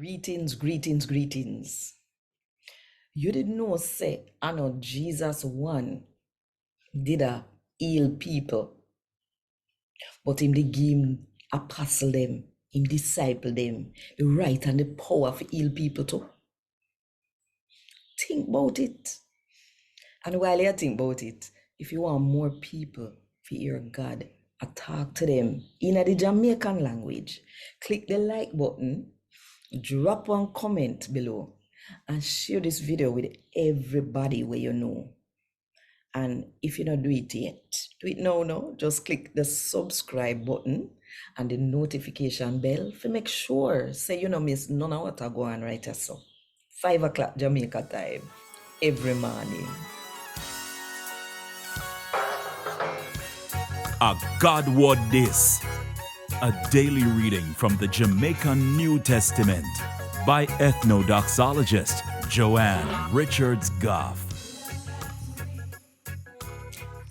Greetings, greetings, greetings. You didn't know, say, I know Jesus one did a heal people, but him they give him apostle them, him disciple them, the right and the power to heal people too. Think about it. And while you think about it, if you want more people to hear God, I talk to them in the Jamaican language, click the like button, drop one comment below, and share this video with everybody where you know. And if you don't do it yet, do it now. No, just click the subscribe button and the notification bell to make sure say you don't miss none of what I go on right so. 5 o'clock Jamaica time every morning. A God Word This, a daily reading from the Jamaican New Testament by Ethnodoxologist Joanne Richards Goffe.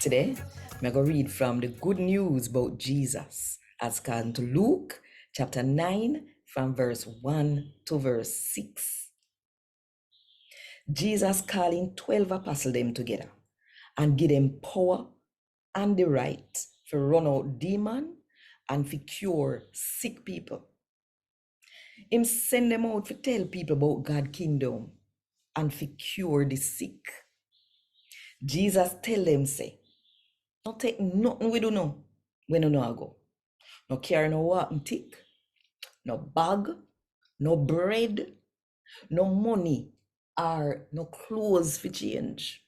Today, I'm going to read from the good news about Jesus as according to Luke chapter 9 from verse 1 to verse 6. Jesus calling 12 apostles them together and give them power and the right to run out demon and to cure sick people. Him send them out to tell people about God's kingdom and to cure the sick. Jesus tell them say, don't take nothing we do know when you know I go. No carry no walking tick, no bag, no bread, no money, or no clothes for change.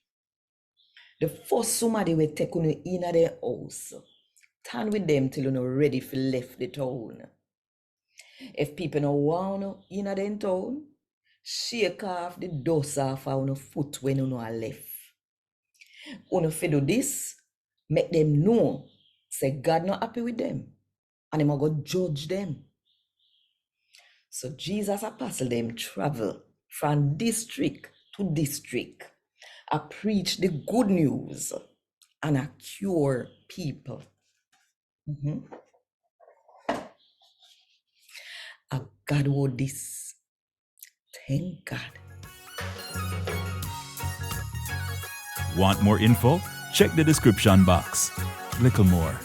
The first somebody will take you in their house. Stand with them till you're ready for left the town. If people no want you in the town, shake off the dust off of your foot when you are left. When you do this, make them know, say God not happy with them, and He will go judge them. So Jesus apostle them travel from district to district. I preach the good news and I cure people. A God Word This. Thank God. Want more info? Check the description box. Little more.